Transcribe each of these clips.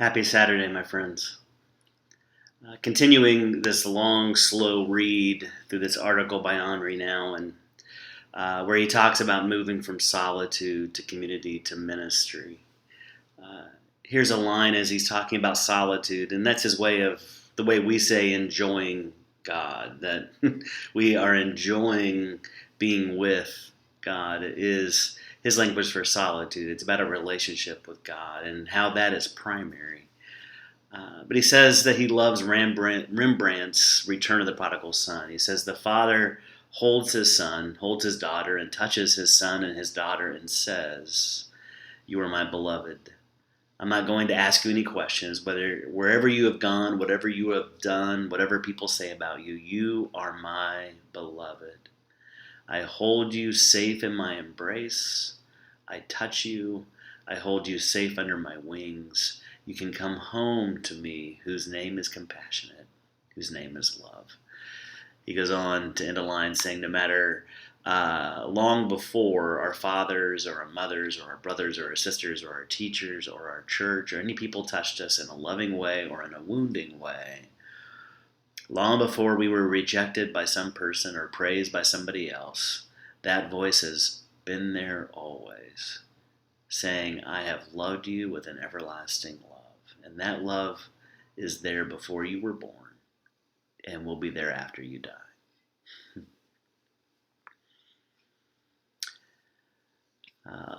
Happy Saturday, my friends. Continuing this long, slow read through this article by Henri now, and where he talks about moving from solitude to community to ministry. Uh, Here's a line as he's talking about solitude, and that's his way of the way we say enjoying God, that we are enjoying being with God is his language for solitude. It's about a relationship with God and how that is primary. But he says that he loves Rembrandt's Return of the Prodigal Son. He says the father holds his son, holds his daughter, and touches his son and his daughter and says, "You are my beloved. I'm not going to ask you any questions, wherever you have gone, whatever you have done, whatever people say about you, you are my beloved. I hold you safe in my embrace. I touch you. I hold you safe under my wings. You can come home to me, whose name is compassionate, whose name is love." He goes on to end a line saying, no matter long before our fathers or our mothers or our brothers or our sisters or our teachers or our church or any people touched us in a loving way or in a wounding way, long before we were rejected by some person or praised by somebody else, that voice has been there always, saying, "I have loved you with an everlasting love." And that love is there before you were born and will be there after you die.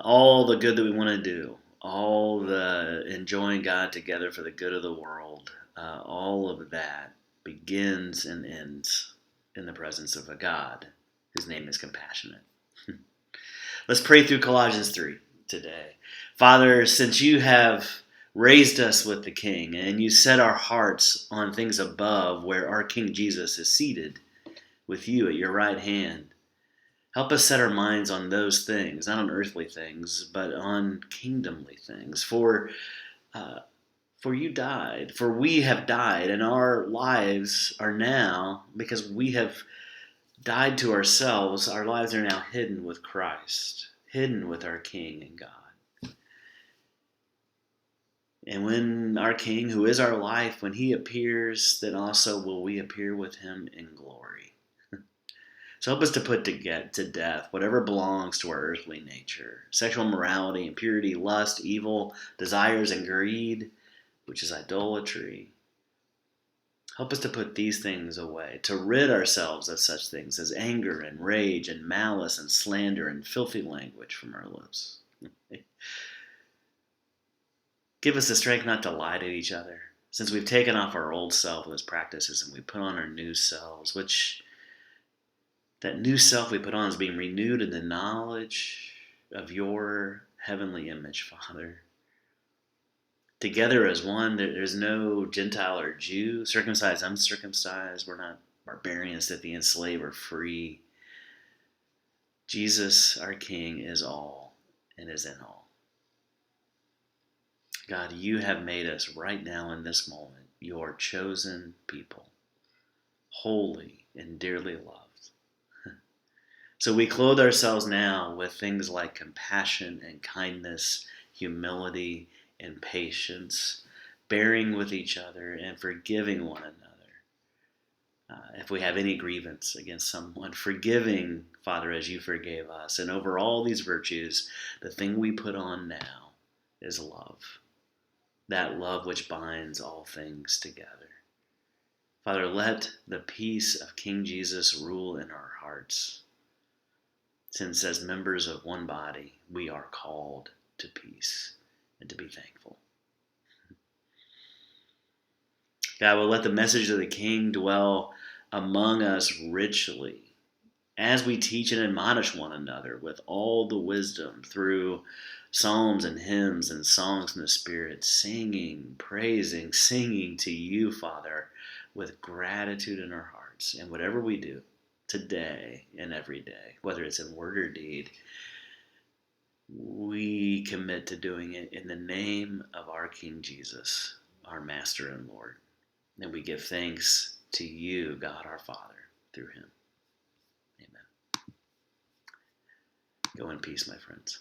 All the good that we want to do, all the enjoying God together for the good of the world, all of that begins and ends in the presence of a God whose name is compassionate. Let's pray through Colossians 3 today. Father, since you have raised us with the King and you set our hearts on things above where our King Jesus is seated with you at your right hand, help us set our minds on those things, not on earthly things, but on kingdomly things. For you died, for we have died, and our lives are now, because we have died to ourselves, our lives are now hidden with Christ, hidden with our King and God. And when our King, who is our life, when he appears, then also will we appear with him in glory. So help us to put to death whatever belongs to our earthly nature: sexual morality, impurity, lust, evil, desires, and greed, which is idolatry. Help us to put these things away, to rid ourselves of such things as anger and rage and malice and slander and filthy language from our lips. Give us the strength not to lie to each other, since we've taken off our old self with its practices and we put on our new selves, which that new self we put on is being renewed in the knowledge of your heavenly image, Father. Together as one, there's no Gentile or Jew, circumcised, uncircumcised. We're not barbarians, Scythian, slave, or free. Jesus, our King, is all and is in all. God, you have made us right now in this moment your chosen people, holy and dearly loved. So we clothe ourselves now with things like compassion and kindness, humility and patience, bearing with each other and forgiving one another. If we have any grievance against someone, forgiving, Father, as you forgave us. And over all these virtues, the thing we put on now is love. That love which binds all things together. Father, let the peace of King Jesus rule in our hearts, since as members of one body, we are called to peace and to be thankful. God will let the message of the King dwell among us richly as we teach and admonish one another with all the wisdom through psalms and hymns and songs in the Spirit, singing, praising, singing to you, Father, with gratitude in our hearts. And whatever we do today and every day, whether it's in word or deed, we commit to doing it in the name of our King Jesus, our Master and Lord. And we give thanks to you, God our Father, through him. Amen. Go in peace, my friends.